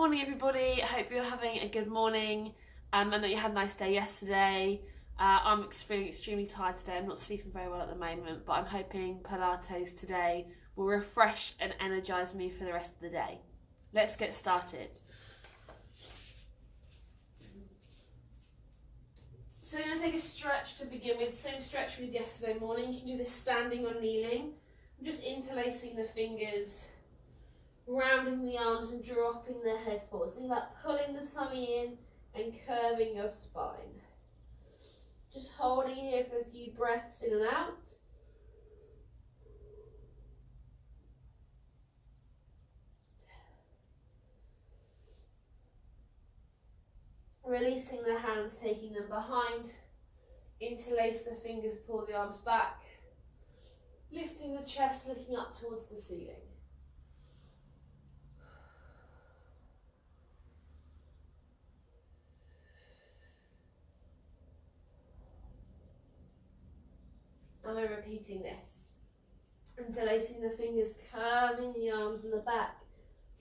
morning everybody, I hope you're having a good morning. I know you had a nice day yesterday. I'm feeling extremely tired today. I'm not sleeping very well at the moment, but I'm hoping Pilates today will refresh and energise me for the rest of the day. Let's get started. So I'm going to take a stretch to begin with, same stretch we did yesterday morning. You can do this standing or kneeling. I'm just interlacing the fingers, rounding the arms and dropping the head forward. Think about pulling the tummy in and curving your spine. Just holding here for a few breaths in and out. Releasing the hands, taking them behind. Interlace the fingers, pull the arms back. Lifting the chest, looking up towards the ceiling. And we're repeating this. Interlacing the fingers, curving the arms and the back,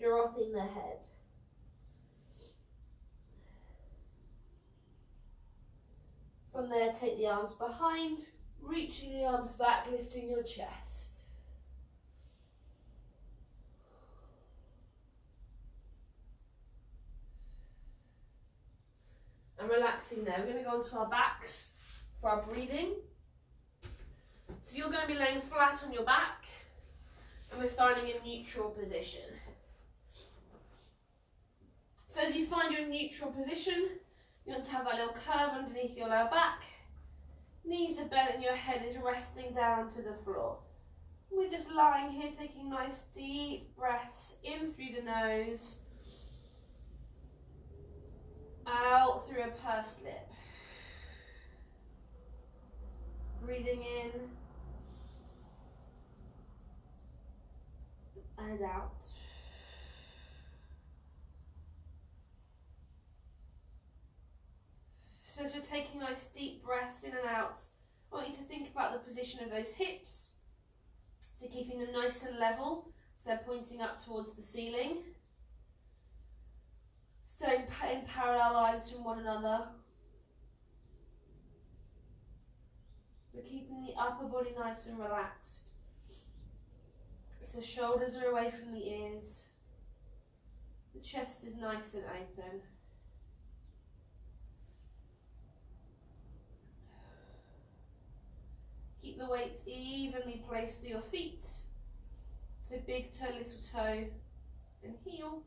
dropping the head. From there, take the arms behind, reaching the arms back, lifting your chest. And relaxing there. We're going to go onto our backs for our breathing. So you're going to be laying flat on your back, and we're finding a neutral position. So as you find your neutral position, you want to have that little curve underneath your lower back. Knees are bent and your head is resting down to the floor. We're just lying here taking nice deep breaths in through the nose, out through a pursed lip. Breathing in and out. So as you're taking nice deep breaths in and out, I want you to think about the position of those hips. So keeping them nice and level, so they're pointing up towards the ceiling. Staying in parallel lines from one another. We're keeping the upper body nice and relaxed. So the shoulders are away from the ears. The chest is nice and open. Keep the weights evenly placed to your feet. So big toe, little toe and heel.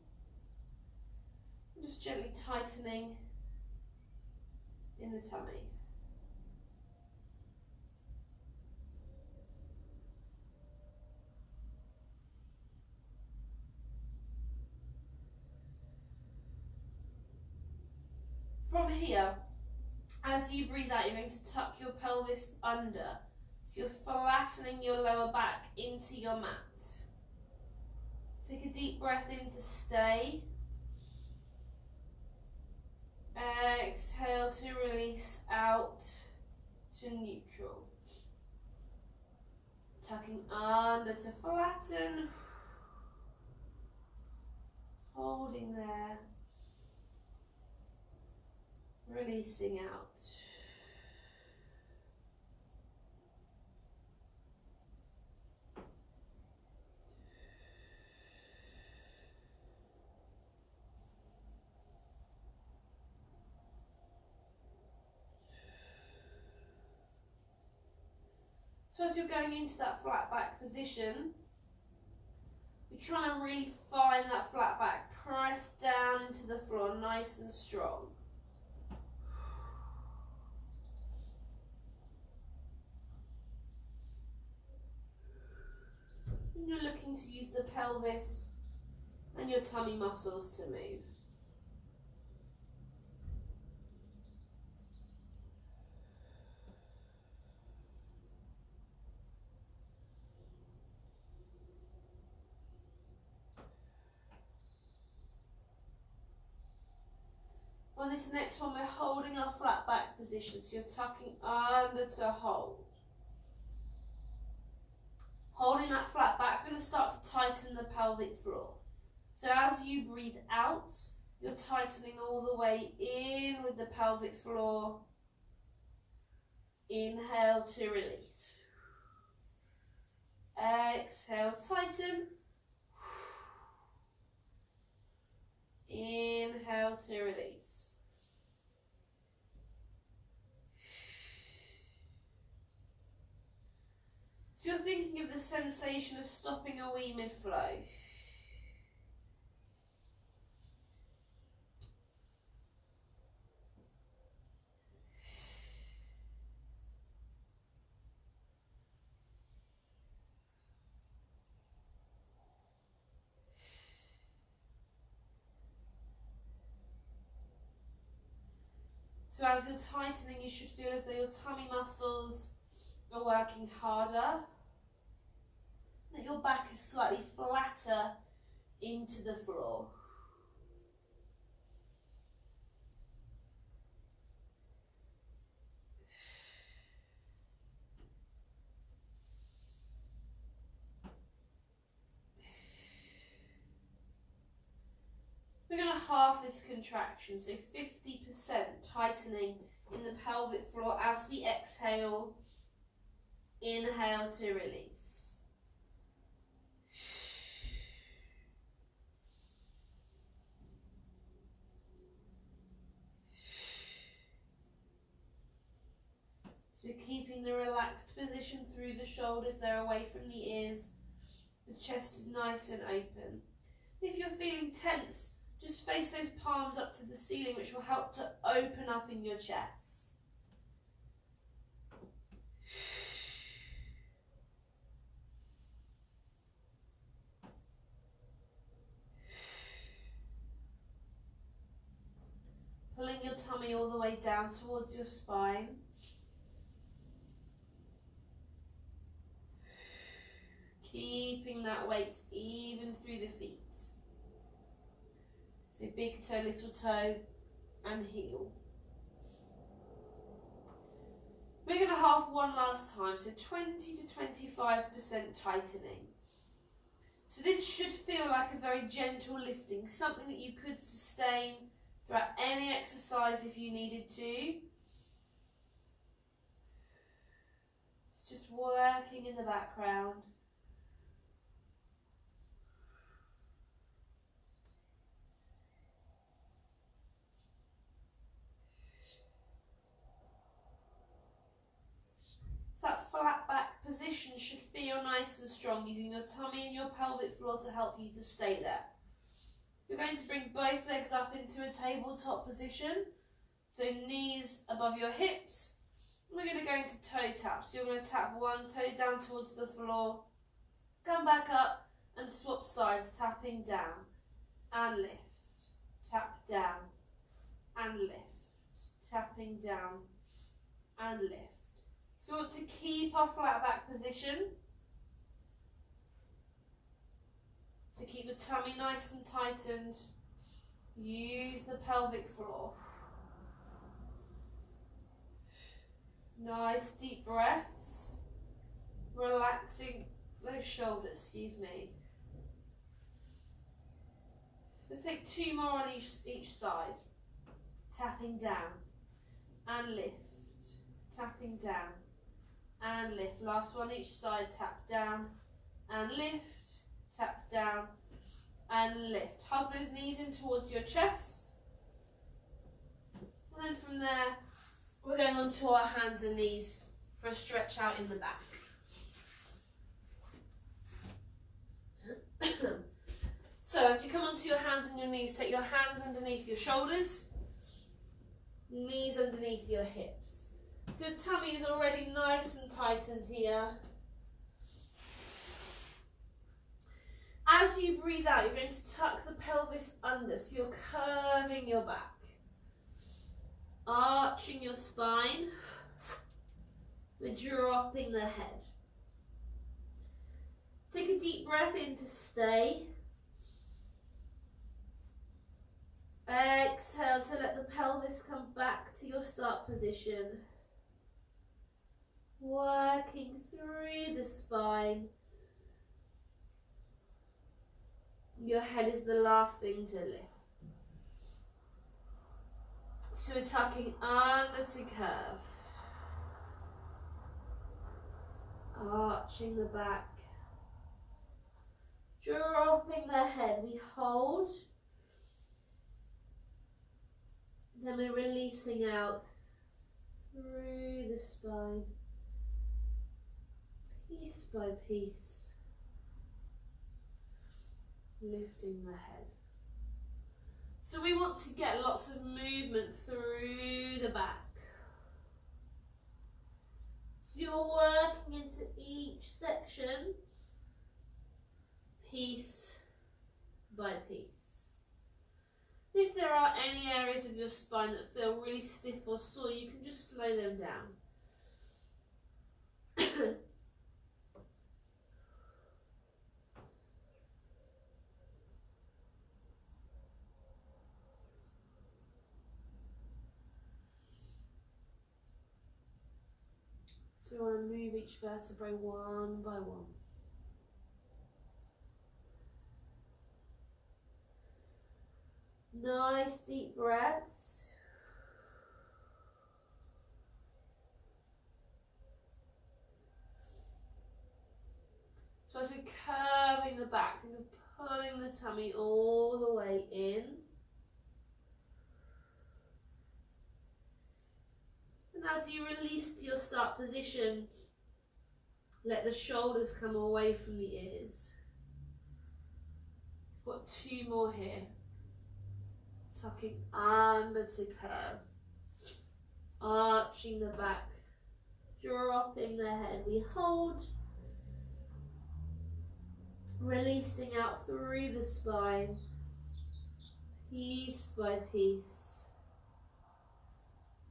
And just gently tightening in the tummy. From here, as you breathe out, you're going to tuck your pelvis under. So you're flattening your lower back into your mat. Take a deep breath in to stay. Exhale to release out to neutral. Tucking under to flatten. Holding there. Releasing out. So as you're going into that flat back position, you're trying to really find that flat back. Press down into the floor, nice and strong. And you're looking to use the pelvis and your tummy muscles to move. On this next one, we're holding our flat back position, so you're tucking under to hold. Holding that flat back, we're going to start to tighten the pelvic floor. So as you breathe out, you're tightening all the way in with the pelvic floor. Inhale to release. Exhale, tighten. Inhale to release. So you're thinking of the sensation of stopping a wee mid-flow. So as you're tightening, you should feel as though your tummy muscles are working harder, that your back is slightly flatter into the floor. We're going to halve this contraction, so 50% tightening in the pelvic floor as we exhale. Inhale to release. So we're keeping the relaxed position through the shoulders, they're away from the ears. The chest is nice and open. If you're feeling tense, just face those palms up to the ceiling, which will help to open up in your chest. Pulling your tummy all the way down towards your spine. Keeping that weight even through the feet. So big toe, little toe, and heel. We're going to half one last time, so 20 to 25% tightening. So this should feel like a very gentle lifting, something that you could sustain throughout any exercise if you needed to. It's just working in the background. So that flat back position should feel nice and strong, using your tummy and your pelvic floor to help you to stay there. You're going to bring both legs up into a tabletop position, so knees above your hips. We're going to go into toe tap, so you're going to tap one toe down towards the floor, come back up and swap sides, tapping down and lift, tap down and lift, tapping down and lift. So we want to keep our flat back position. So keep the tummy nice and tightened. Use the pelvic floor. Nice deep breaths. Relaxing those shoulders, excuse me. Let's take two more on each side. Tapping down and lift. Tapping down and lift. Last one each side. Tap down and lift. Tap down and lift. Hug those knees in towards your chest. And then from there, we're going on to our hands and knees for a stretch out in the back. So as you come onto your hands and your knees, take your hands underneath your shoulders, knees underneath your hips. So your tummy is already nice and tightened here. As you breathe out, you're going to tuck the pelvis under, so you're curving your back, arching your spine, we're dropping the head. Take a deep breath in to stay. Exhale to let the pelvis come back to your start position. Working through the spine. Your head is the last thing to lift. So we're tucking under to curve. Arching the back. Dropping the head. We hold. Then we're releasing out through the spine. Piece by piece. Lifting the head. So we want to get lots of movement through the back. So you're working into each section, piece by piece. If there are any areas of your spine that feel really stiff or sore, you can just slow them down. So we want to move each vertebrae one by one. Nice deep breaths. So as we're curving the back, and pulling the tummy all the way in. And as you release to your start position, let the shoulders come away from the ears. Got 2 more here. Tucking under to curve. Arching the back. Dropping the head. We hold. Releasing out through the spine. Piece by piece.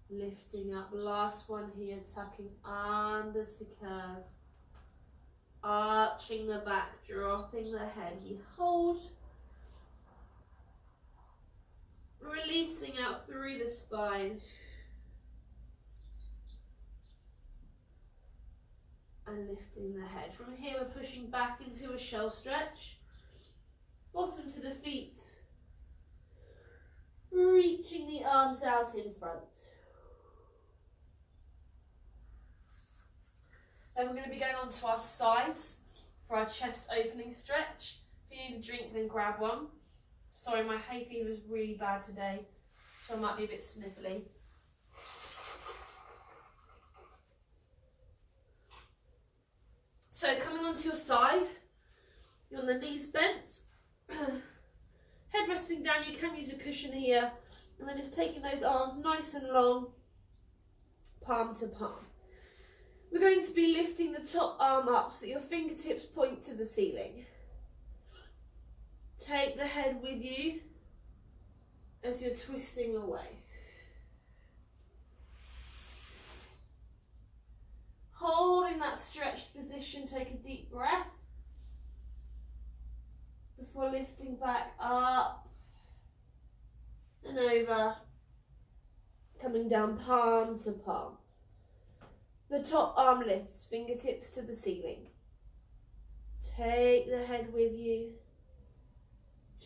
Lifting up. Last one here. Tucking under to curve. Arching the back. Dropping the head. We hold. Releasing out through the spine. And lifting the head. From here we're pushing back into a shell stretch. Bottom to the feet. Reaching the arms out in front. Then we're going to be going on to our sides for our chest opening stretch. If you need a drink, then grab one. Sorry, my hay fever is really bad today, so I might be a bit sniffly. So coming onto your side, you're on the knees bent, head resting down, you can use a cushion here, and then just taking those arms nice and long, palm to palm. We're going to be lifting the top arm up so that your fingertips point to the ceiling. Take the head with you as you're twisting away. Holding that stretched position, take a deep breath before lifting back up and over, coming down palm to palm. The top arm lifts, fingertips to the ceiling. Take the head with you.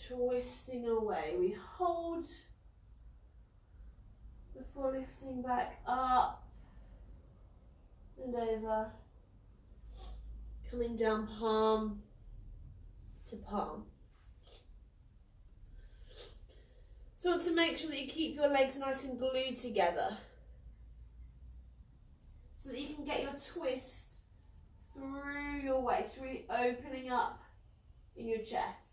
Twisting away. We hold before lifting back up and over, coming down palm to palm. So you want to make sure that you keep your legs nice and glued together so that you can get your twist through your waist, really opening up in your chest.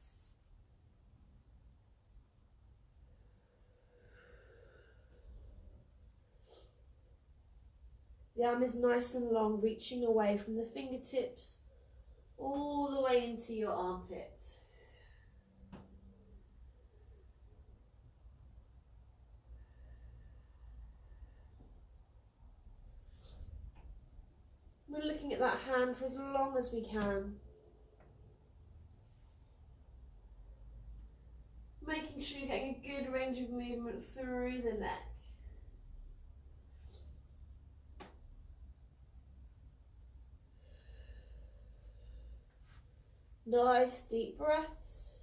The arm is nice and long, reaching away from the fingertips all the way into your armpit. We're looking at that hand for as long as we can. Making sure you're getting a good range of movement through the neck. Nice deep breaths.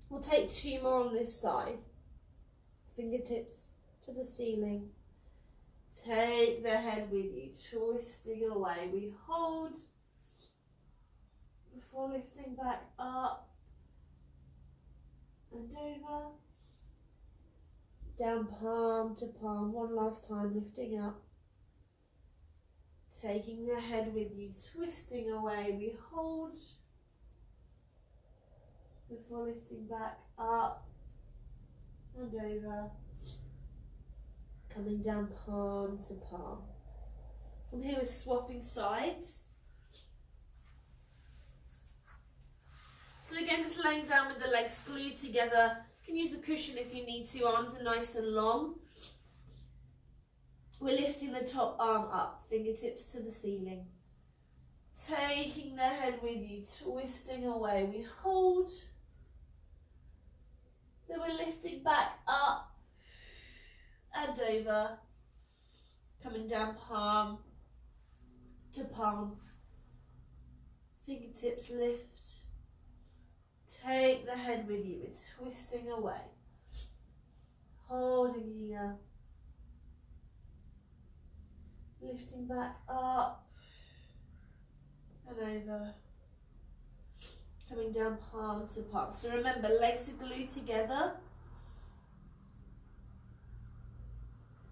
We'll take 2 more on this side. Fingertips to the ceiling. Take the head with you, twisting away. We hold before lifting back up and over. Down palm to palm. One last time, lifting up. Taking the head with you, twisting away. We hold before lifting back up and over. Coming down palm to palm. From here we're swapping sides. So again, just laying down with the legs glued together. You can use a cushion if you need to. Arms are nice and long. We're lifting the top arm up, fingertips to the ceiling. Taking the head with you, twisting away. We hold. Then we're lifting back up and over. Coming down palm to palm. Fingertips lift. Take the head with you. It's twisting away. Holding here. Lifting back up and over. Coming down palm to palm. So remember, legs are glued together.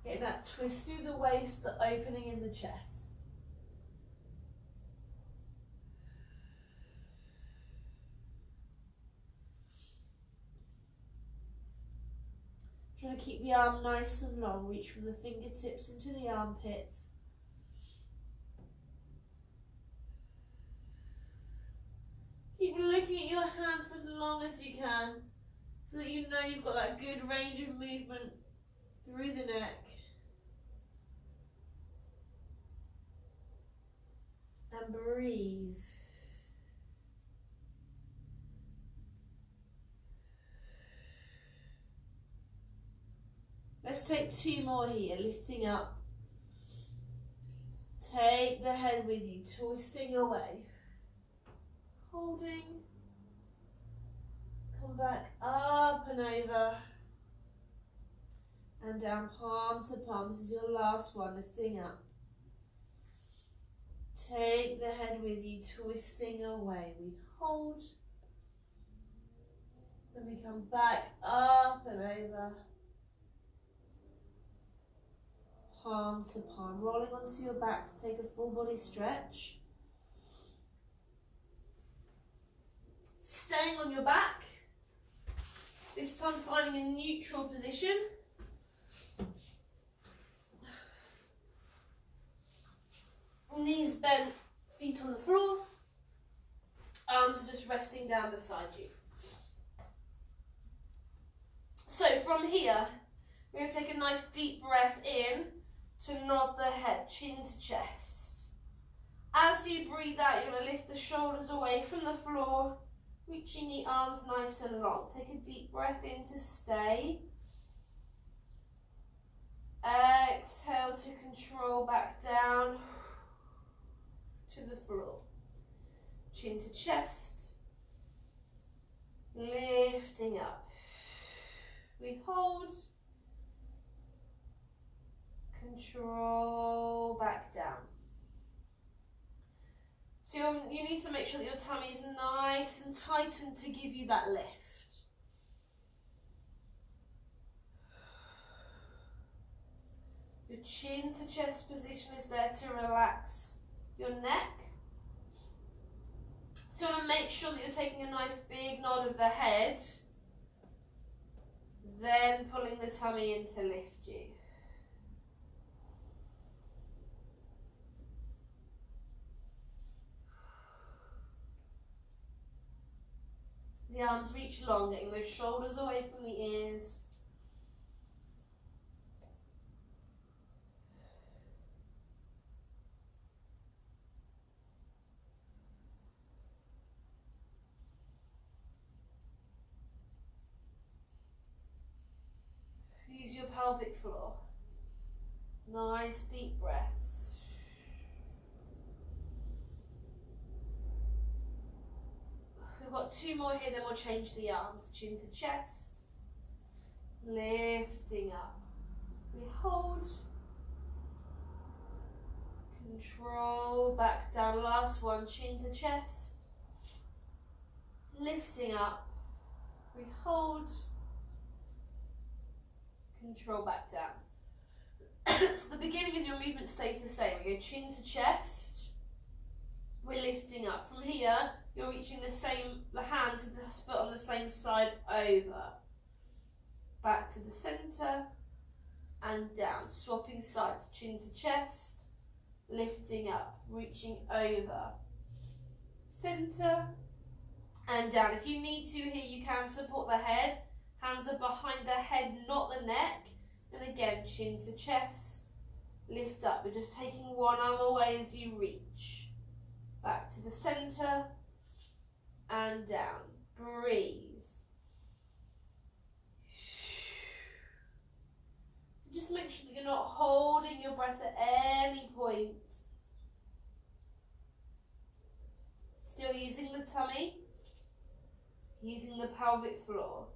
Get that twist through the waist, the opening in the chest. Try to keep the arm nice and long. Reach from the fingertips into the armpits. Keep looking at your hand for as long as you can, so that you know you've got that good range of movement through the neck. And breathe. Let's take 2 more here, lifting up. Take the head with you, twisting away. Holding. Come back up and over. And down palm to palm. This is your last one, lifting up. Take the head with you, twisting away. We hold. Then we come back up and over. Palm to palm. Rolling onto your back to take a full body stretch. Staying on your back. This time finding a neutral position. Knees bent, feet on the floor. Arms just resting down beside you. So from here, we're going to take a nice deep breath in to nod the head, chin to chest. As you breathe out, you're going to lift the shoulders away from the floor, reaching the arms nice and long. Take a deep breath in to stay. Exhale to control back down to the floor. Chin to chest. Lifting up. We hold. Control back down. So you need to make sure that your tummy is nice and tightened to give you that lift. Your chin to chest position is there to relax your neck. So you want to make sure that you're taking a nice big nod of the head, then pulling the tummy in to lift you. The arms reach long, getting those shoulders away from the ears. Use your pelvic floor. Nice deep breaths. We've got 2 more here, then we'll change the arms. Chin to chest, lifting up. We hold, control, back down. Last one, chin to chest, lifting up. We hold, control, back down. So the beginning of your movement stays the same. We go chin to chest, we're lifting up. From here, you're reaching the hand to the foot on the same side over. Back to the centre and down. Swapping sides, chin to chest, lifting up, reaching over. Centre and down. If you need to here, you can support the head. Hands are behind the head, not the neck. And again, chin to chest, lift up. We're just taking one arm away as you reach. Back to the centre and down. Breathe. Just make sure that you're not holding your breath at any point. Still using the tummy, using the pelvic floor.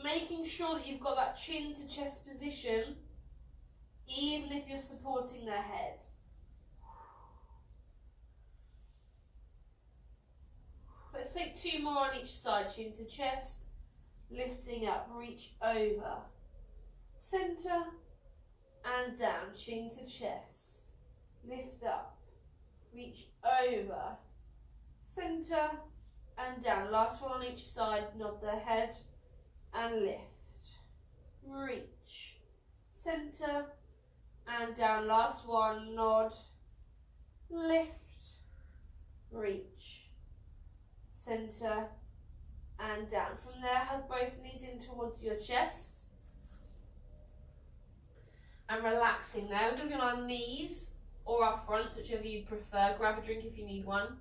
Making sure that you've got that chin to chest position, even if you're supporting the head. Let's take 2 more on each side, chin to chest, lifting up, reach over. Centre and down, chin to chest, lift up, reach over. Centre and down, last one on each side, nod the head and lift, reach, centre and down, last one, nod, lift, reach, centre and down. From there, hug both knees in towards your chest and relaxing there. We're going to be on our knees or our fronts, whichever you prefer. Grab a drink if you need one.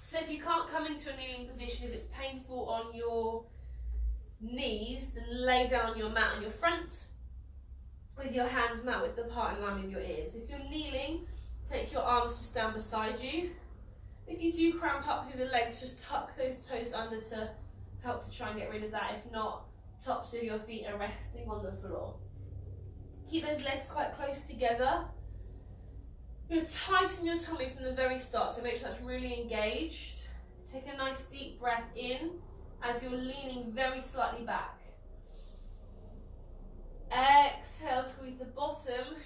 So if you can't come into a kneeling position, if it's painful on your knees, then lay down on your mat on your front with your hands mat width apart in line with your ears. If you're kneeling, take your arms just down beside you. If you do cramp up through the legs, just tuck those toes under to help to try and get rid of that. If not, tops of your feet are resting on the floor. Keep those legs quite close together. You're going to tighten your tummy from the very start, so make sure that's really engaged. Take a nice deep breath in as you're leaning very slightly back. Exhale, squeeze the bottom,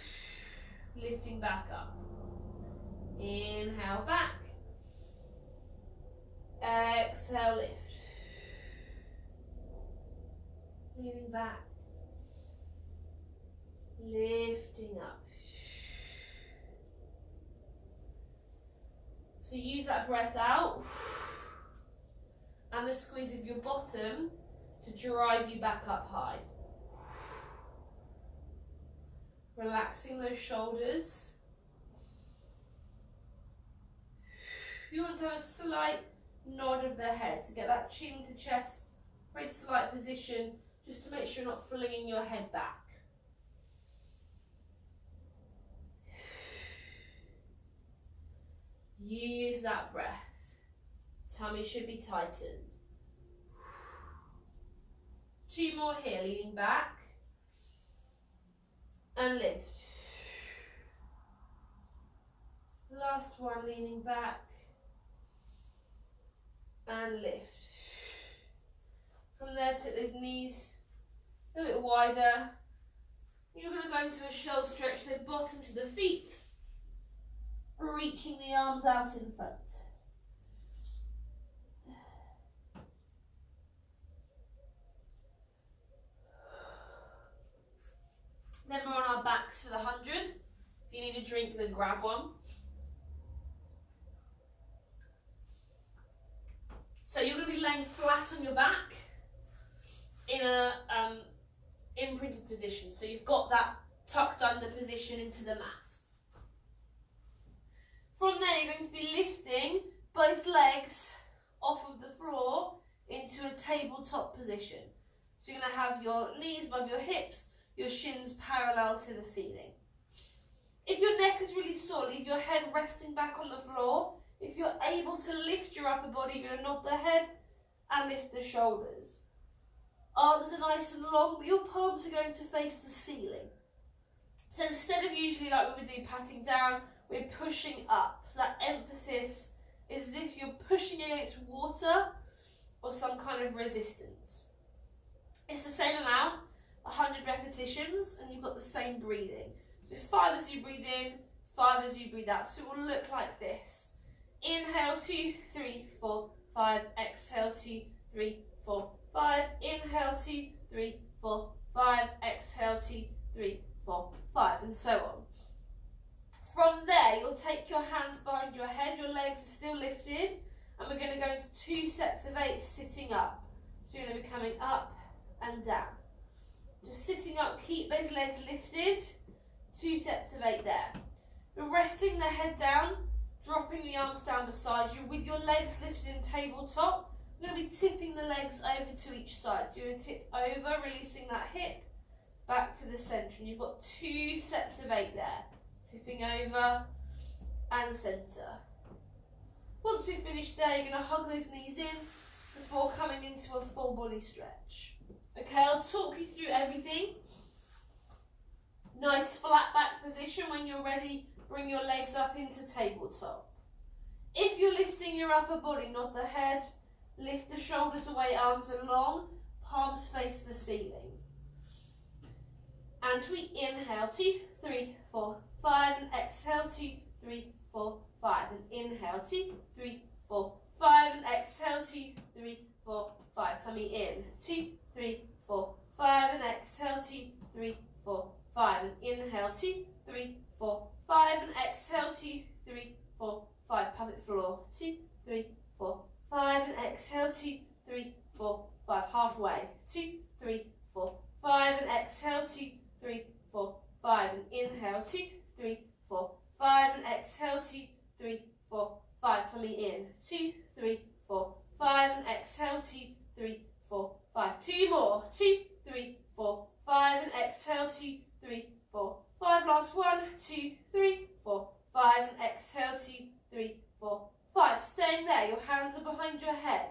lifting back up. Inhale back. Exhale, lift. Leaning back. Lifting up. So use that breath out and the squeeze of your bottom to drive you back up high. Relaxing those shoulders. You want to have a slight nod of the head, so get that chin to chest, very slight position, just to make sure you're not flinging your head back. Use that breath. Tummy should be tightened. 2 more here, leaning back and lift. Last one, leaning back and lift. From there, take those knees a bit wider. You're going to go into a shoulder stretch, so bottom to the feet, reaching the arms out in front. Then we're on our backs for the 100. If you need a drink, then grab one. So you're going to be laying flat on your back in a imprinted position. So you've got that tucked under position into the mat. From there, you're going to be lifting both legs off of the floor into a tabletop position. So you're going to have your knees above your hips, your shins parallel to the ceiling. If your neck is really sore, leave your head resting back on the floor. If you're able to lift your upper body, you're going to nod the head and lift the shoulders. Arms are nice and long, but your palms are going to face the ceiling. So instead of usually like we would do patting down, we're pushing up. So that emphasis is as if you're pushing against water or some kind of resistance. It's the same amount, 100 repetitions, and you've got the same breathing. So 5 as you breathe in, 5 as you breathe out. So it will look like this. Inhale, 2, 3, 4, 5. Exhale, 2, 3, 4, 5. Inhale, 2, 3, 4, 5. Exhale, 2, 3, 4, 5, and so on. From there, you'll take your hands behind your head, your legs are still lifted, and we're going to go into 2 sets of 8 sitting up. So you're going to be coming up and down. Just sitting up, keep those legs lifted. 2 sets of 8 there. You're resting the head down, dropping the arms down beside you with your legs lifted in tabletop. You're going to be tipping the legs over to each side. So you're going to tip over, releasing that hip back to the centre. And you've got 2 sets of 8 there. Tipping over and centre. Once we've finished there, you're going to hug those knees in before coming into a full body stretch. Okay, I'll talk you through everything. Nice flat back position. When you're ready, bring your legs up into tabletop. If you're lifting your upper body, nod the head, lift the shoulders away, arms are long, palms face the ceiling. And we inhale, 2, 3, 4, 5, and exhale, 2, 3, 4, 5, and inhale, 2, 3, 4, 5, and exhale, 2, 3, 4, 5. Tummy in, 2, 3, 4, 5, and exhale, 2, 3, 4, 5, and inhale, 2, 3, 4, 5, and exhale, 2, 3, 4, 5. Pelvic floor, 2, 3, 4, 5, and exhale, 2, 3, 4, 5. Halfway, 2, 3, 4, 5, and exhale, 2, 3, 4, 5, and inhale, 2, 3, 4, 5, and exhale, 2, 3, 4, 5. Tummy in, 2, 3, 4, 5, and exhale, 2, 3, 4, 5. 2 more, 2, 3, 4, 5, and exhale, 2, 3, 4, 5. Last 1, 2, 3, 4, 5, and exhale, 2, 3, 4, 5. Staying there, your hands are behind your head.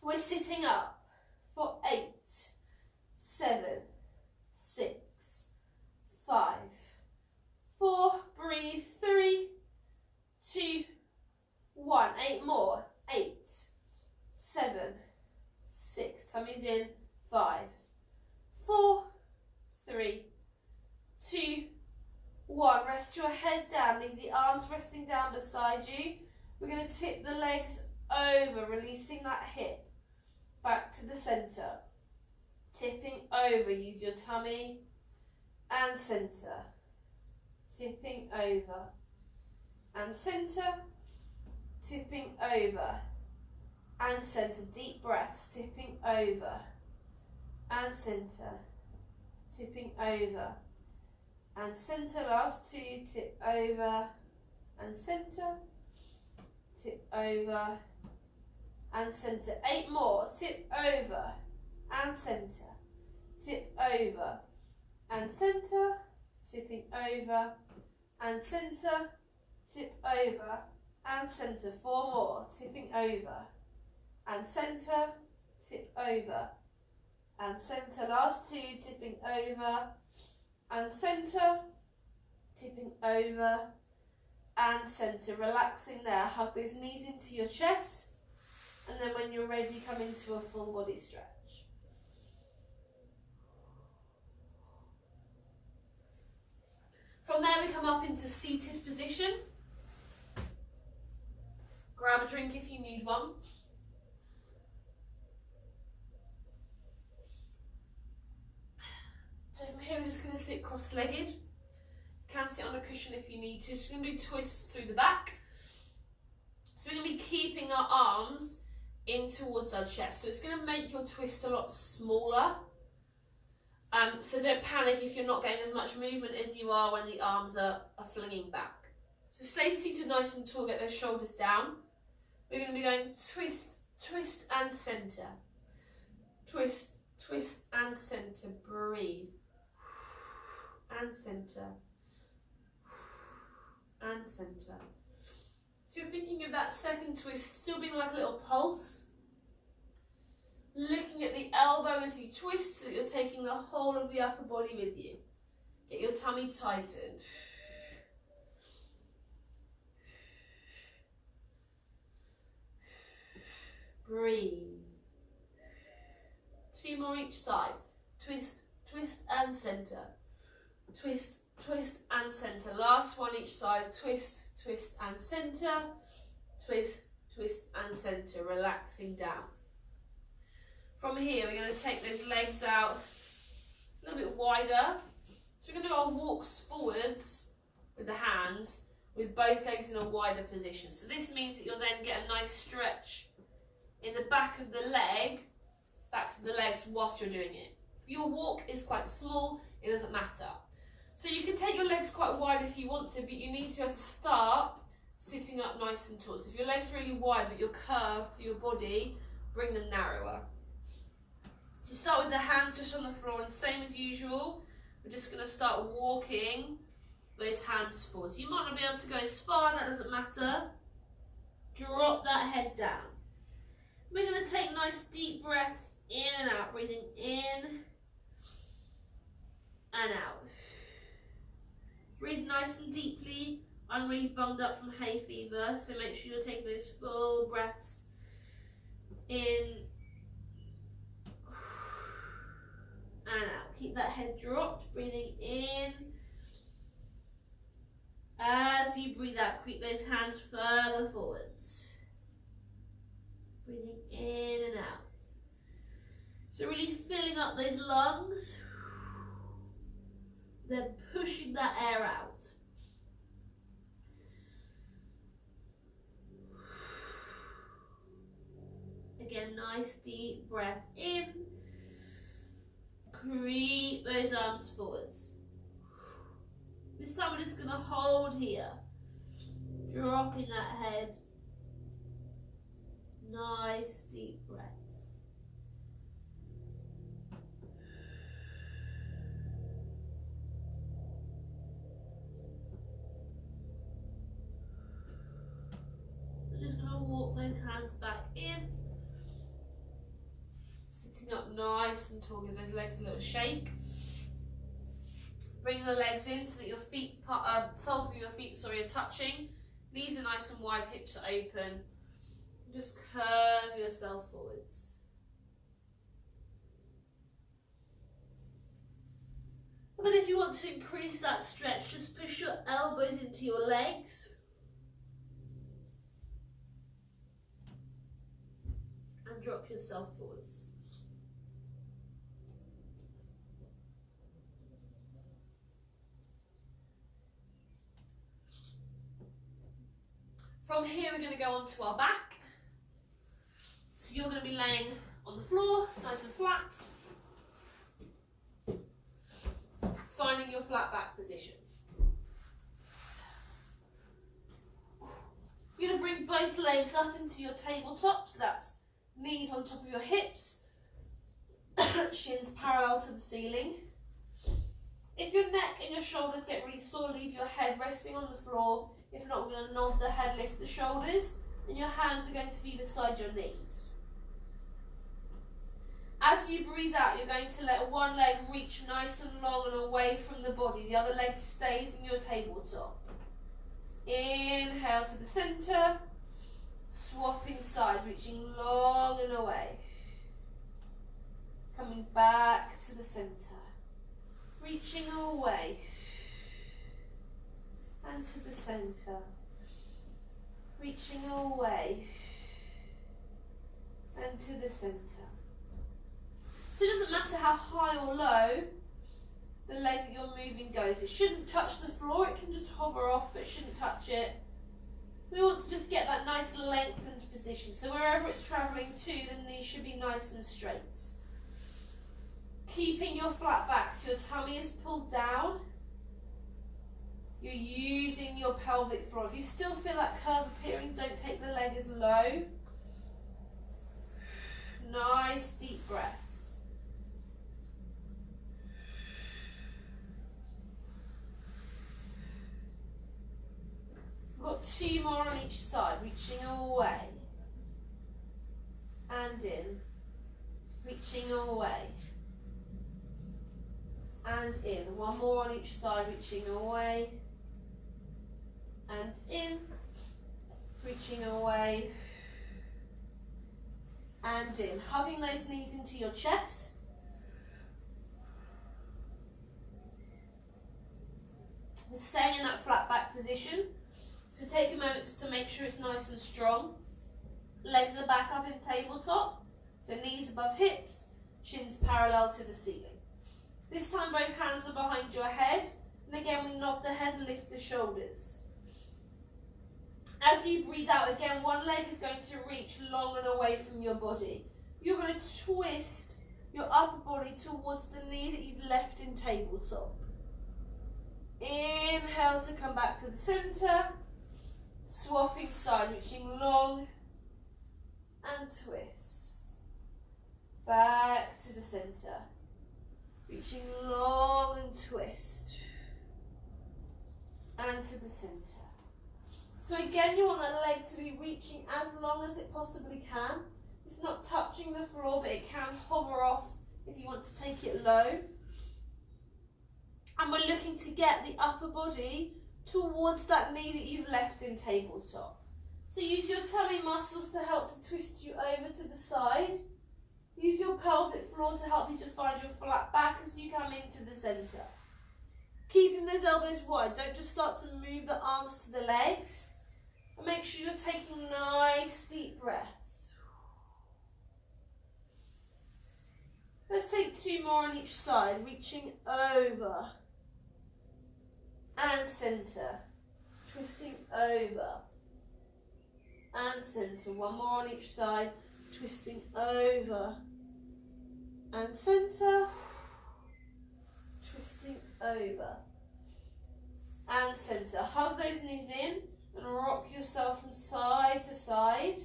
We're sitting up for 8, 7, 6, 5, 4, breathe, 3, 2, 1. 8 more, 8, 7, 6, tummies in, 5, 4, 3, 2, 1. Rest your head down, leave the arms resting down beside you. We're going to tip the legs over, releasing that hip back to the centre. Tipping over, use your tummy and centre. Tipping over and centre. Tipping over and centre. Deep breaths, tipping over and centre. Tipping over and centre. Last 2, tip over and centre. Tip over and centre. 8 more, tip over and centre. Tip over and centre. Tipping over and centre. Tip over and centre. 4 more, tipping over and centre. Tip over and centre. Last 2, tipping over and centre. Tipping over and centre. Relaxing there. Hug those knees into your chest. And then when you're ready, come into a full body stretch. From there, we come up into seated position. Grab a drink if you need one. So from here, we're just going to sit cross-legged. You can sit on a cushion if you need to. So we're going to do twists through the back. So we're going to be keeping our arms in towards our chest. So it's going to make your twist a lot smaller. So don't panic if you're not getting as much movement as you are when the arms are flinging back. So stay seated nice and tall, get those shoulders down. We're going to be going twist, twist and centre. Twist, twist and centre. Breathe. And centre. and centre. So you're thinking of that second twist still being like a little pulse. Looking at the elbow as you twist so that you're taking the whole of the upper body with you. Get your tummy tightened. Breathe. 2 more each side. Twist, twist and centre. Twist, twist and centre. Last one each side. Twist, twist and centre. Twist, twist and centre. Relaxing down. From here we're going to take those legs out a little bit wider. So we're going to do our walks forwards with the hands with both legs in a wider position. So this means that you'll then get a nice stretch in the back of the leg, back to the legs whilst you're doing it. If your walk is quite small, it doesn't matter. So you can take your legs quite wide if you want to, but you need to be able to start sitting up nice and tall. So if your legs are really wide but you're curved through your body, bring them narrower. So start with the hands just on the floor, and same as usual, we're just going to start walking those hands forward. So you might not be able to go as far, that doesn't matter. Drop that head down. We're going to take nice deep breaths in and out, breathing in and out. Breathe nice and deeply. I'm really bunged up from hay fever, so make sure you're taking those full breaths in and out. Keep that head dropped, breathing in. As you breathe out, creep those hands further forwards. Breathing in and out. So really filling up those lungs, then pushing that air out. Again, nice deep breath in. Creep those arms forwards. This time we're just going to hold here. Dropping that head. Nice deep breaths. We're just going to walk those hands back in. Sitting up nice and tall, give those legs a little shake. Bring the legs in so that your feet, soles of your feet, are touching. Knees are nice and wide, hips are open. Just curve yourself forwards. And then if you want to increase that stretch, just push your elbows into your legs. And drop yourself forwards. From here we're going to go onto our back. So you're going to be laying on the floor, nice and flat. Finding your flat back position. You're going to bring both legs up into your tabletop, so that's knees on top of your hips, shins parallel to the ceiling. If your neck and your shoulders get really sore, leave your head resting on the floor. If not, we're going to nod the head, lift the shoulders, and your hands are going to be beside your knees. As you breathe out, you're going to let one leg reach nice and long and away from the body. The other leg stays in your tabletop. Inhale to the centre, swapping sides, reaching long and away. Coming back to the centre, reaching away. And to the centre, reaching away, and to the centre. So it doesn't matter how high or low the leg that you're moving goes. It shouldn't touch the floor, it can just hover off, but it shouldn't touch it. We want to just get that nice lengthened position. So wherever it's travelling to, the knee should be nice and straight. Keeping your flat back, so your tummy is pulled down. You're using your pelvic floor. If you still feel that curve appearing, don't take the leg as low. Nice deep breaths. got 2 more on each side, reaching away and in, reaching away and in. 1 more on each side, reaching away and in, reaching away and in. Hugging those knees into your chest. We're staying in that flat back position. So take a moment to make sure it's nice and strong. Legs are back up in tabletop. So knees above hips, chins parallel to the ceiling. This time both hands are behind your head. And again we nod the head and lift the shoulders. As you breathe out, again, one leg is going to reach long and away from your body. You're going to twist your upper body towards the knee that you've left in tabletop. Inhale to come back to the center. Swapping side, reaching long and twist. Back to the center. Reaching long and twist. And to the center. So again, you want that leg to be reaching as long as it possibly can. It's not touching the floor, but it can hover off if you want to take it low. And we're looking to get the upper body towards that knee that you've left in tabletop. So use your tummy muscles to help to twist you over to the side. Use your pelvic floor to help you to find your flat back as you come into the center. Keeping those elbows wide, don't just start to move the arms to the legs. And make sure you're taking nice deep breaths. Let's take 2 more on each side, reaching over and center, twisting over and center. 1 more on each side, twisting over and center, twisting over and center. Hug those knees in and rock yourself from side to side.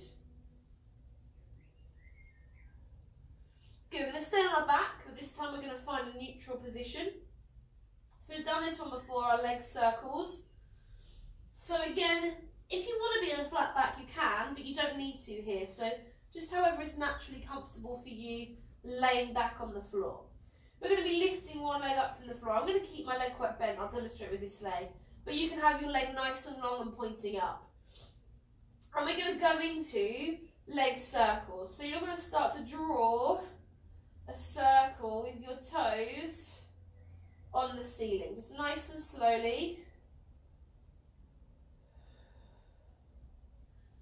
Good, we're going to stay on our back, but this time we're going to find a neutral position. So we've done this one before, our leg circles. So again, if you want to be in a flat back, you can, but you don't need to here. So just however is naturally comfortable for you, laying back on the floor. We're going to be lifting one leg up from the floor. I'm going to keep my leg quite bent. I'll demonstrate with this leg. But you can have your leg nice and long and pointing up. And we're going to go into leg circles. So you're going to start to draw a circle with your toes on the ceiling. Just nice and slowly.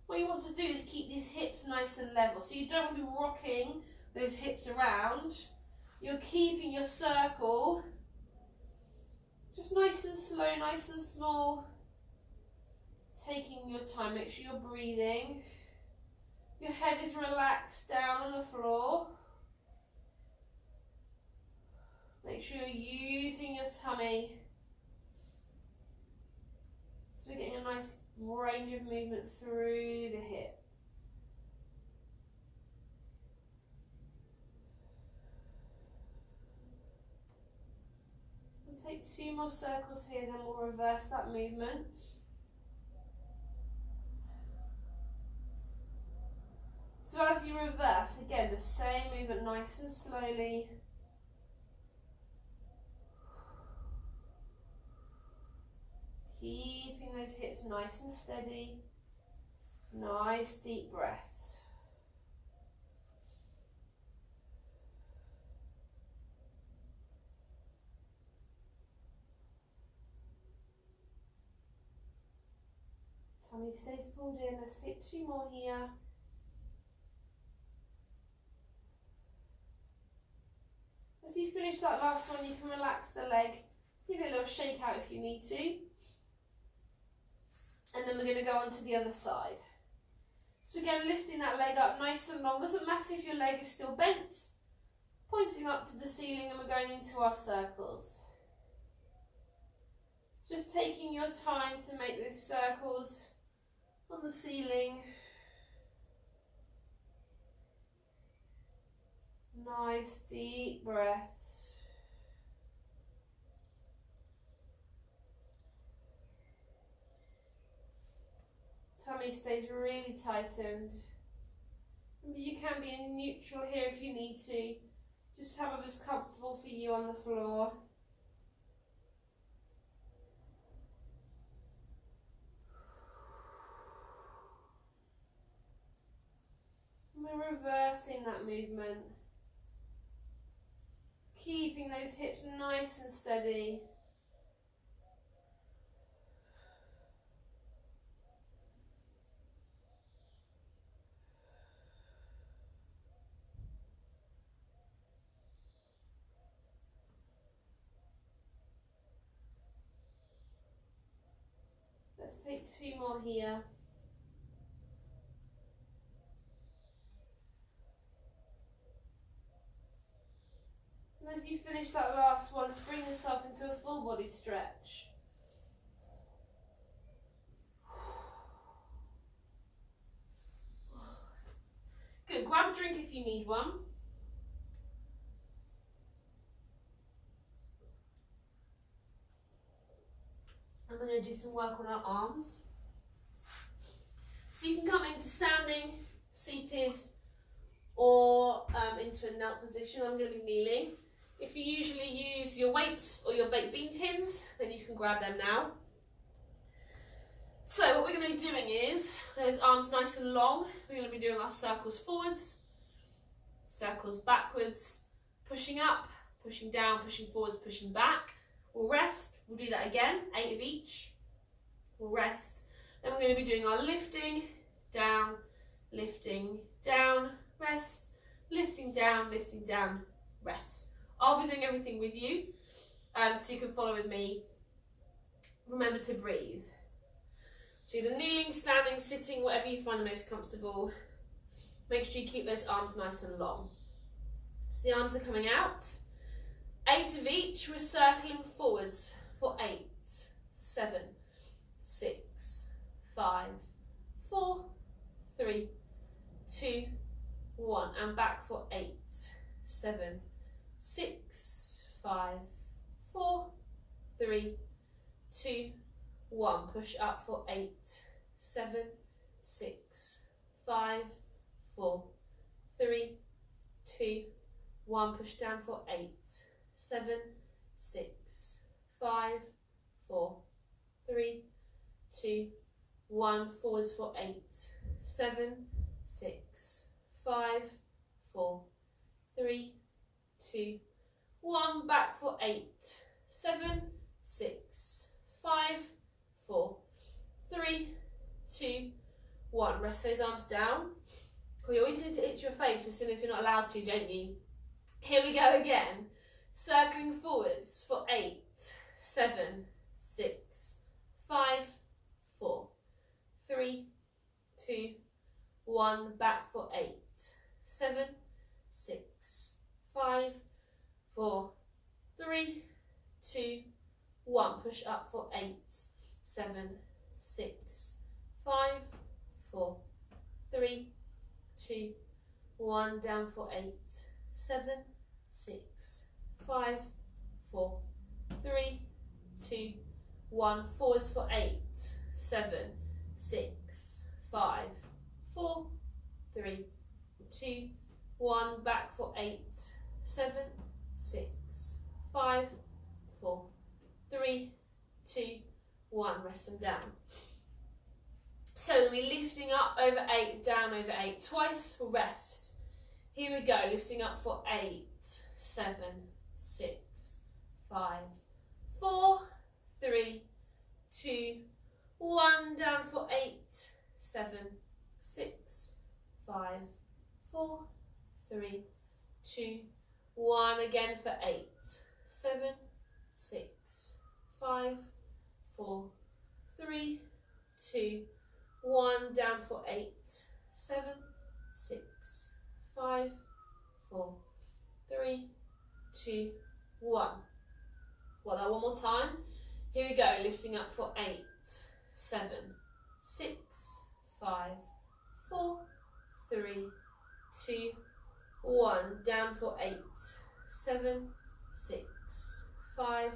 What you want to do is keep these hips nice and level. So you don't want to be rocking those hips around. You're keeping your circle just nice and slow, nice and small. Taking your time, make sure you're breathing. Your head is relaxed down on the floor. Make sure you're using your tummy. So we're getting a nice range of movement through the hip. Take 2 more circles here, then we'll reverse that movement. So as you reverse, again, the same movement, nice and slowly. Keeping those hips nice and steady. Nice deep breaths. Tummy stays pulled in. Let's take 2 more here. As you finish that last one, you can relax the leg. Give it a little shake out if you need to. And then we're going to go on to the other side. So again, lifting that leg up nice and long. Doesn't matter if your leg is still bent. Pointing up to the ceiling, and we're going into our circles. Just taking your time to make those circles on the ceiling. Nice deep breaths. tummy stays really tightened. You can be in neutral here if you need to. Just however's comfortable for you on the floor. And we're reversing that movement. Keeping those hips nice and steady. Let's take 2 more here. And as you finish that last one, just bring yourself into a full body stretch. Good, grab a drink if you need one. And we're going to do some work on our arms. So you can come into standing, seated, or into a knelt position. I'm going to be kneeling. If you usually use your weights or your baked bean tins, then you can grab them now. So what we're going to be doing is, those arms nice and long, we're going to be doing our circles forwards, circles backwards, pushing up, pushing down, pushing forwards, pushing back. We'll rest, we'll do that again, 8 of each. We'll rest. Then we're going to be doing our lifting, down, rest, lifting down, rest. I'll be doing everything with you, so you can follow with me. Remember to breathe. So either kneeling, standing, sitting, whatever you find the most comfortable. Make sure you keep those arms nice and long. So the arms are coming out. 8 of each, we're circling forwards for 8, 7, 6, 5, 4, 3, 2, 1, and back for 8, 7, 6, 5, 4, 3, 2, 1. Push up for 8, 7, 6, 5, 4, 3, 2, 1. Push down for 8, 7, 6, 5, 4, 3, 2, 1. Forwards for 8, 7, 6, 5, 4, 3, 2, 1. Back for 8, 7, 6, 5, 4, 3, 2, 1. Rest those arms down. You always need to itch your face as soon as you're not allowed to, don't you? Here we go again. Circling forwards for 8, 7, 6, 5, 4, 3, 2, 1. Back for 8, 7, 6, 5, 4, 3, 2, 1. Push up for 8, 7, 6, 5, 4, 3, 2, 1. Down for 8, 7, 6, 5, 4, 3, 2, 1. Forwards for 8, 7, 6, 5, 4, 3, 2, 1. Back for 8, 7, 6, 5, 4, 3, 2, 1. Rest them down. So we'll be lifting up over 8, down over 8. Twice we'll rest. Here we go, lifting up for 8, 7, 6, 5, 4, 3, 2, 1. Down for 8, 7, 6, 5, 4, 3, 2, 1. Again for 8, 7, 6, 5, 4, 3, 2, 1. Down for 8, 7, 6, 5, 4, 3, 2, 1. Well, that one more time. Here we go, lifting up for 8, 7, 6, 5, 4, 3, 2, 1. Down for 8, 7, 6, 5,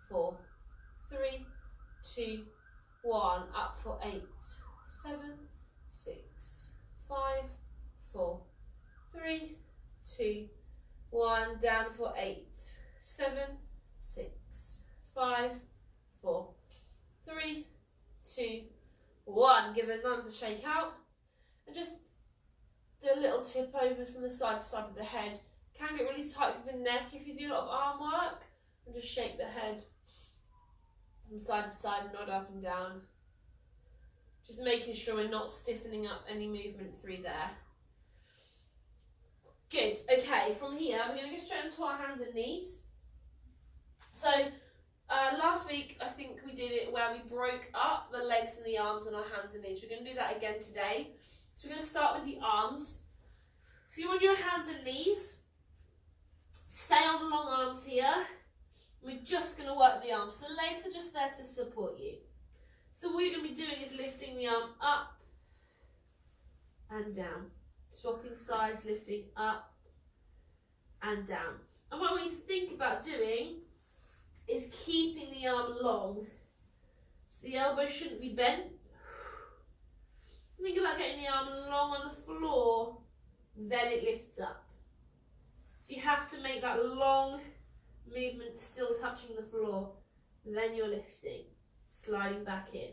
4, 3, 2, 1. Up for 8, 7, 6, 5, 4, 3, 2, 1. Down for 8, 7, 6, 5, 4, 3, 2, 1. Give those arms a shake out and just do a little tip over from the side to side of the head. Can get really tight through the neck if you do a lot of arm work, and just shake the head from side to side, nod up and down. Just making sure we're not stiffening up any movement through there. Good. Okay, from here we're going to go straight onto our hands and knees. So last week I think we did it where we broke up the legs and the arms on our hands and knees. We're going to do that again today. So we're going to start with the arms. So you're on your hands and knees. Stay on the long arms here. We're just going to work the arms. So the legs are just there to support you. So what you're going to be doing is lifting the arm up and down. Swapping sides, lifting up and down. And what I want you to think about doing is keeping the arm long. So the elbow shouldn't be bent. Think about getting the arm long on the floor, then it lifts up. So you have to make that long movement still touching the floor, then you're lifting, sliding back in.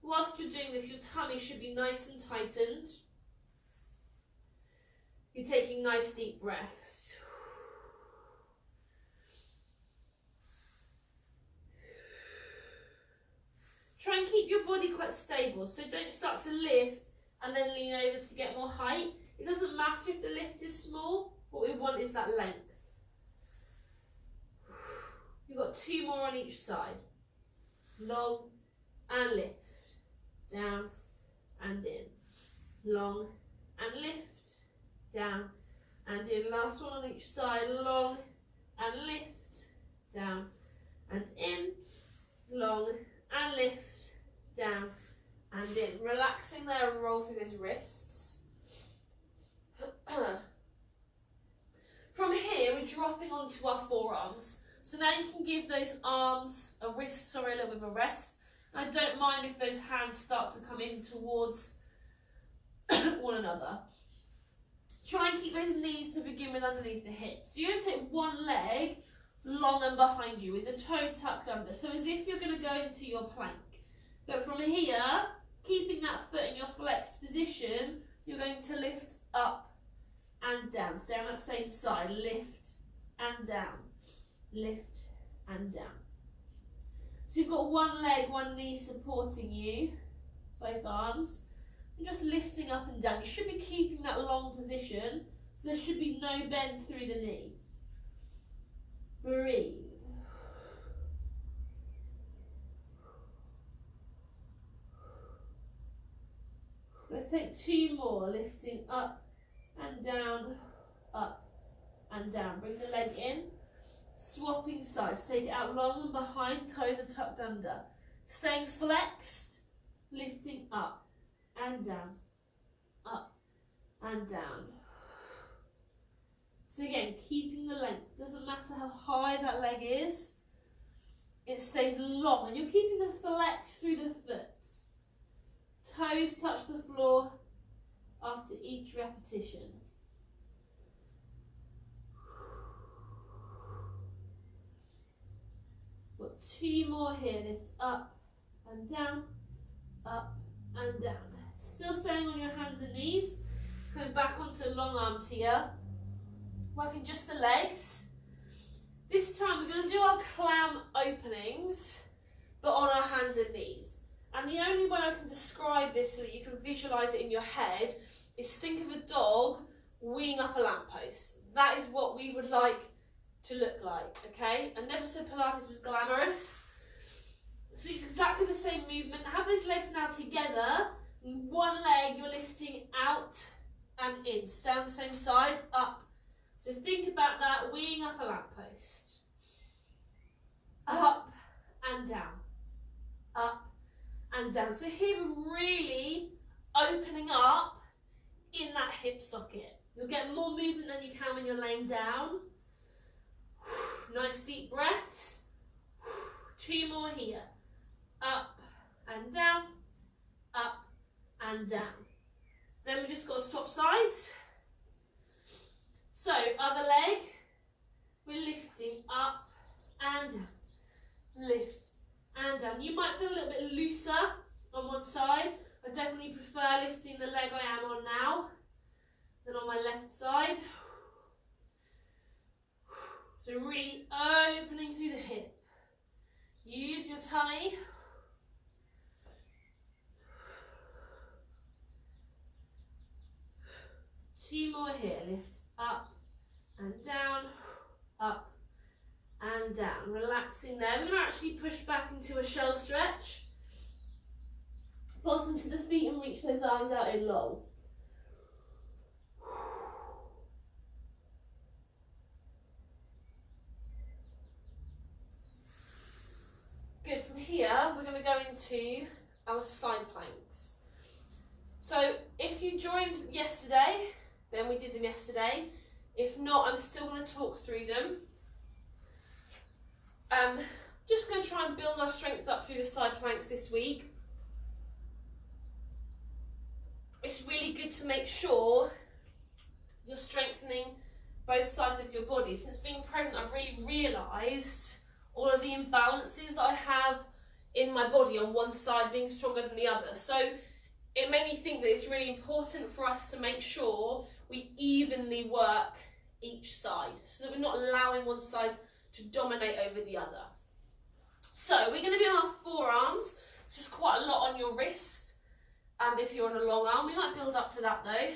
Whilst you're doing this, your tummy should be nice and tightened. You're taking nice deep breaths. Try and keep your body quite stable, so don't start to lift and then lean over to get more height. It doesn't matter if the lift is small, what we want is that length. You've got 2 more on each side. Long and lift, down and in. Long and lift, down and in. Last one on each side, long and lift, down and in. Long and lift, down and in. Relaxing there and roll through those wrists. From here, we're dropping onto our forearms. So now you can give those arms, a little bit of a rest. And I don't mind if those hands start to come in towards one another. Try and keep those knees to begin with underneath the hips. So you're going to take one leg long and behind you with the toe tucked under. So as if you're going to go into your plank. But from here, keeping that foot in your flexed position, you're going to lift up and down. Stay on that same side. Lift and down. Lift and down. So you've got one leg, one knee supporting you, both arms. And just lifting up and down. You should be keeping that long position, so there should be no bend through the knee. Breathe. Let's take 2 more, lifting up and down, up and down. Bring the leg in, swapping sides. Take it out long and behind, toes are tucked under. Staying flexed, lifting up and down, up and down. So again, keeping the length. Doesn't matter how high that leg is, it stays long. And you're keeping the flex through the foot. Toes touch the floor after each repetition. Got 2 more here. Lift up and down, up and down. Still staying on your hands and knees. Coming back onto long arms here. Working just the legs. This time we're going to do our clam openings, but on our hands and knees. And the only way I can describe this so that you can visualise it in your head is think of a dog weeing up a lamppost. That is what we would like to look like, okay? I never said Pilates was glamorous. So it's exactly the same movement. Have those legs now together. One leg you're lifting out and in. Stay on the same side, up. So think about that, weeing up a lamppost. Up and down. Up and down. So here we're really opening up in that hip socket. You'll get more movement than you can when you're laying down. Nice deep breaths. 2 more here. Up and down, up and down. Then we just got to swap sides. So, other leg, we're lifting up and down, lift and down. You might feel a little bit looser on one side. I definitely prefer lifting the leg I am on now than on my left side. So really opening through the hip. Use your tummy. Two more here. Lift up and down, up and down. Relaxing there. We're going to actually push back into a shell stretch. Bottom to the feet and reach those arms out in long. Good. From here, we're going to go into our side planks. So if you joined yesterday, then we did them yesterday. If not, I'm still going to talk through them. Just going to try and build our strength up through the side planks this week. It's really good to make sure you're strengthening both sides of your body. Since being pregnant, I've really realised all of the imbalances that I have in my body on one side being stronger than the other. So it made me think that it's really important for us to make sure we evenly work each side so that we're not allowing one side to dominate over the other. So we're going to be on our forearms. It's just quite a lot on your wrists if you're on a long arm. We might build up to that though.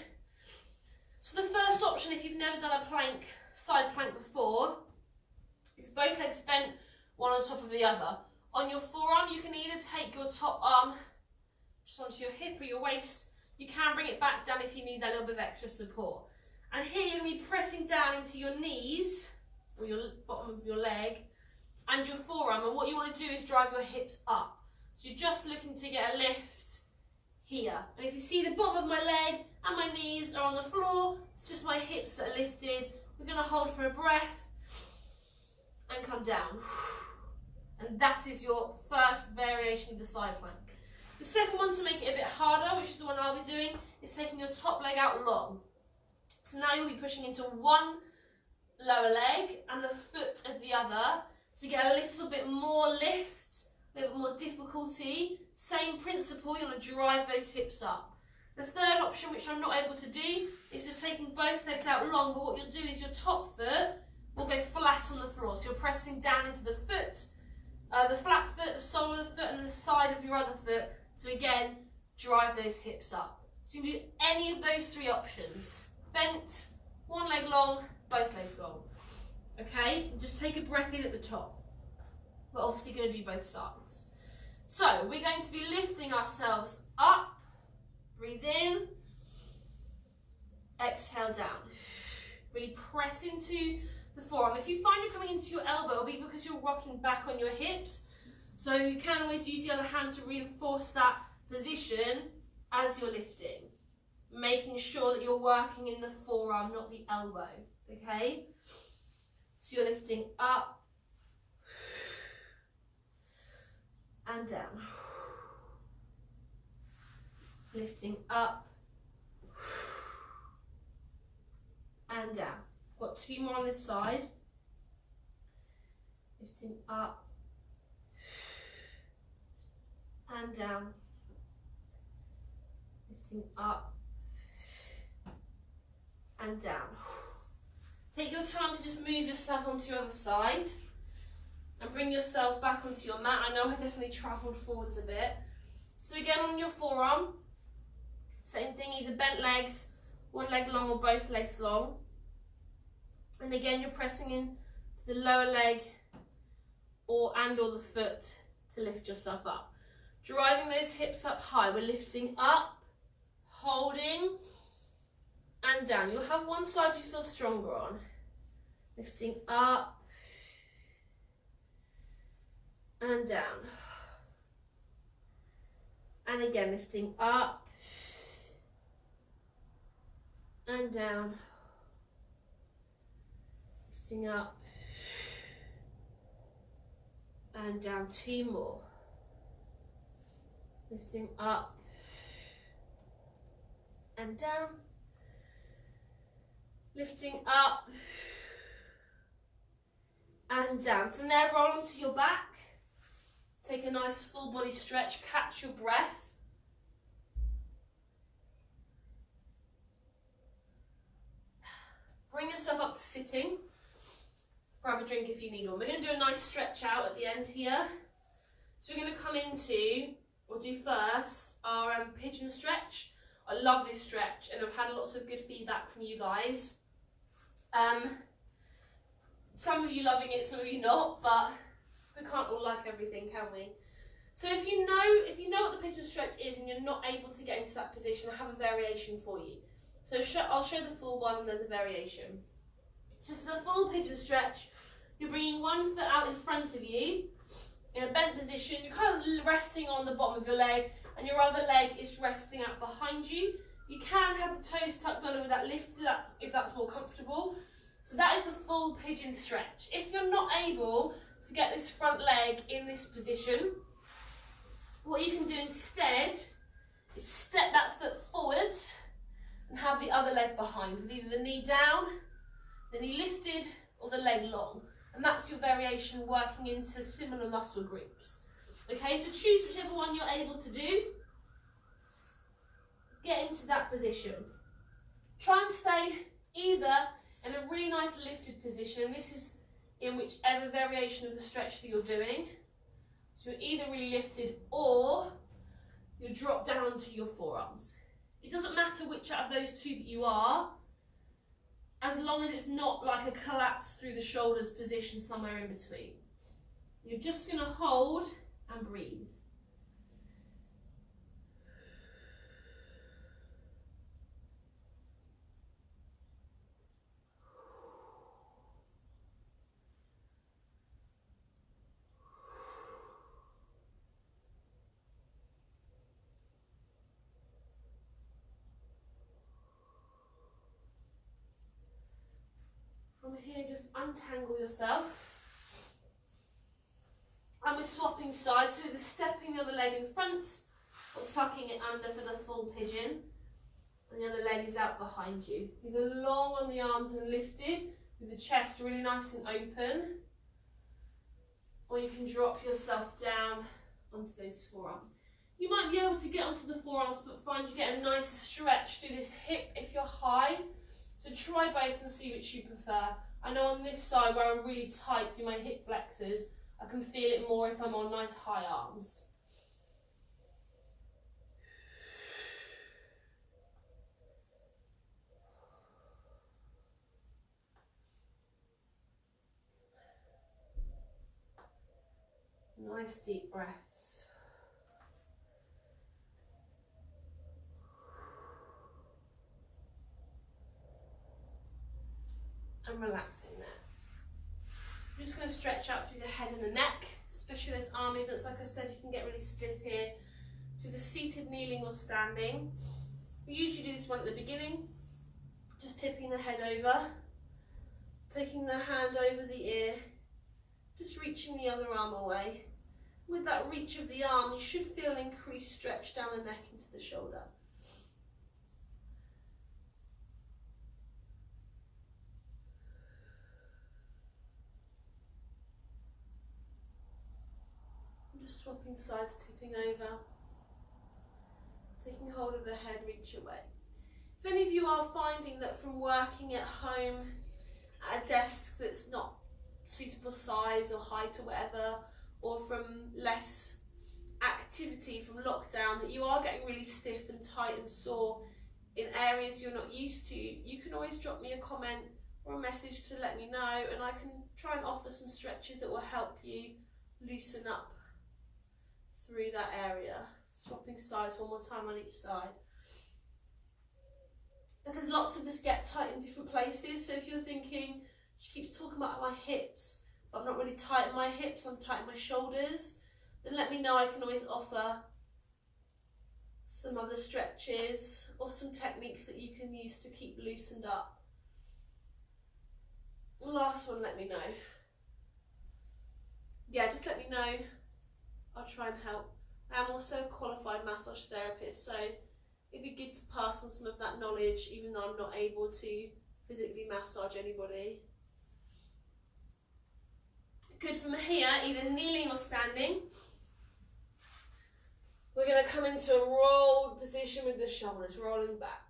So the first option, if you've never done a plank, side plank before, is both legs bent, one on top of the other. On your forearm, you can either take your top arm just onto your hip or your waist. You can bring it back down if you need that little bit of extra support. And here you're going to be pressing down into your knees, or your bottom of your leg, and your forearm. And what you want to do is drive your hips up. So you're just looking to get a lift here. And if you see the bottom of my leg and my knees are on the floor, it's just my hips that are lifted. We're going to hold for a breath and come down. And that is your first variation of the side plank. The second one, to make it a bit harder, which is the one I'll be doing, is taking your top leg out long. So now you'll be pushing into one lower leg and the foot of the other to get a little bit more lift, a little bit more difficulty. Same principle, you want to drive those hips up. The third option, which I'm not able to do, is just taking both legs out long, but what you'll do is your top foot will go flat on the floor. So you're pressing down into the foot, the flat foot, the sole of the foot, and the side of your other foot. So again, drive those hips up. So you can do any of those three options. Bent, one leg long, both legs long. Okay, and just take a breath in at the top. We're obviously going to do both sides. So we're going to be lifting ourselves up. Breathe in. Exhale down. Really press into the forearm. If you find you're coming into your elbow, it'll be because you're rocking back on your hips. So you can always use the other hand to reinforce that position as you're lifting. Making sure that you're working in the forearm, not the elbow. Okay? So you're lifting up and down. Lifting up and down. Got two more on this side. Lifting up and down. Lifting up and down. Take your time to just move yourself onto your other side and bring yourself back onto your mat. I know I definitely travelled forwards a bit. So again, on your forearm, same thing, either bent legs, one leg long or both legs long. And again, you're pressing in the lower leg or the foot to lift yourself up. Driving those hips up high. We're lifting up, holding, and down. You'll have one side you feel stronger on. Lifting up and down. And again, lifting up and down. Lifting up and down. Two more. Lifting up and down. Lifting up and down. From there, roll onto your back. Take a nice full body stretch, catch your breath. Bring yourself up to sitting. Grab a drink if you need one. We're going to do a nice stretch out at the end here. So we're going to come into, or do first, our pigeon stretch. I love this stretch and I've had lots of good feedback from you guys. Some of you loving it, some of you not, but we can't all like everything, can we? So if you know what the pigeon stretch is and you're not able to get into that position, I have a variation for you. So I'll show the full one and then the variation. So for the full pigeon stretch, you're bringing one foot out in front of you in a bent position. You're kind of resting on the bottom of your leg and your other leg is resting out behind you. You can have the toes tucked under with that lift if that's more comfortable. So that is the full pigeon stretch. If you're not able to get this front leg in this position, what you can do instead is step that foot forwards and have the other leg behind, with either the knee down, the knee lifted, or the leg long. And that's your variation working into similar muscle groups. Okay, so choose whichever one you're able to do. Get into that position. Try and stay either in a really nice lifted position, and this is in whichever variation of the stretch that you're doing. So you're either really lifted or you drop down to your forearms. It doesn't matter which out of those two that you are, as long as it's not like a collapse through the shoulders position somewhere in between. You're just going to hold and breathe. From here, just untangle yourself. And we're swapping sides, so either stepping the other leg in front or tucking it under for the full pigeon. And the other leg is out behind you. Either long on the arms and lifted, with the chest really nice and open. Or you can drop yourself down onto those forearms. You might be able to get onto the forearms, but find you get a nice stretch through this hip if you're high. So try both and see which you prefer. I know on this side where I'm really tight through my hip flexors, I can feel it more if I'm on nice high arms. Nice deep breaths. And relaxing there. I'm just going to stretch out through the head and the neck, especially those arm movements. Like I said, you can get really stiff here. To the seated, kneeling or standing. We usually do this one at the beginning, just tipping the head over, taking the hand over the ear, just reaching the other arm away. With that reach of the arm, you should feel an increased stretch down the neck into the shoulder. Just swapping sides, tipping over, taking hold of the head, reach away. If any of you are finding that from working at home at a desk that's not suitable size or height or whatever, or from less activity from lockdown, that you are getting really stiff and tight and sore in areas you're not used to, you can always drop me a comment or a message to let me know, and I can try and offer some stretches that will help you loosen up through that area. Swapping sides one more time on each side. Because lots of us get tight in different places, so if you're thinking, she keeps talking about my hips, but I'm not really tight in my hips, I'm tight in my shoulders, then let me know. I can always offer some other stretches or some techniques that you can use to keep loosened up. Last one, let me know. Yeah, just let me know. I'll try and help. I'm also a qualified massage therapist, so it'd be good to pass on some of that knowledge, even though I'm not able to physically massage anybody. Good from here, either kneeling or standing. We're going to come into a rolled position with the shoulders rolling back.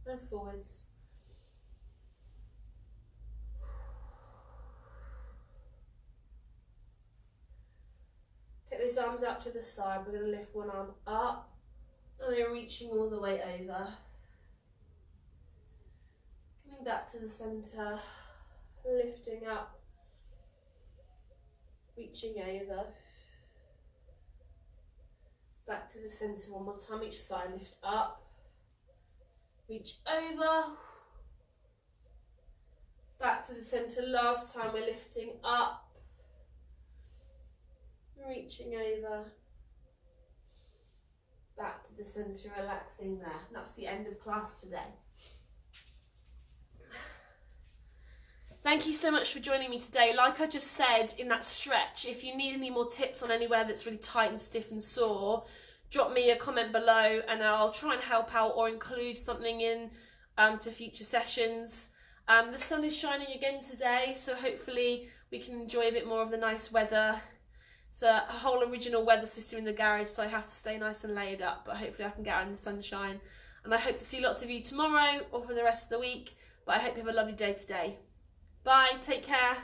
And forwards. Take those arms out to the side. We're going to lift one arm up and we're reaching all the way over. Coming back to the centre, lifting up, reaching over. Back to the centre one more time, each side, lift up, reach over. Back to the centre, last time we're lifting up, reaching over. Back to the centre, relaxing there. And that's the end of class today. Thank you so much for joining me today. Like I just said in that stretch, if you need any more tips on anywhere that's really tight and stiff and sore, drop me a comment below and I'll try and help out or include something in to future sessions. The sun is shining again today, so hopefully we can enjoy a bit more of the nice weather. It's a whole original weather system in the garage, so I have to stay nice and layered up, but hopefully I can get out in the sunshine. And I hope to see lots of you tomorrow or for the rest of the week, but I hope you have a lovely day today. Bye, take care.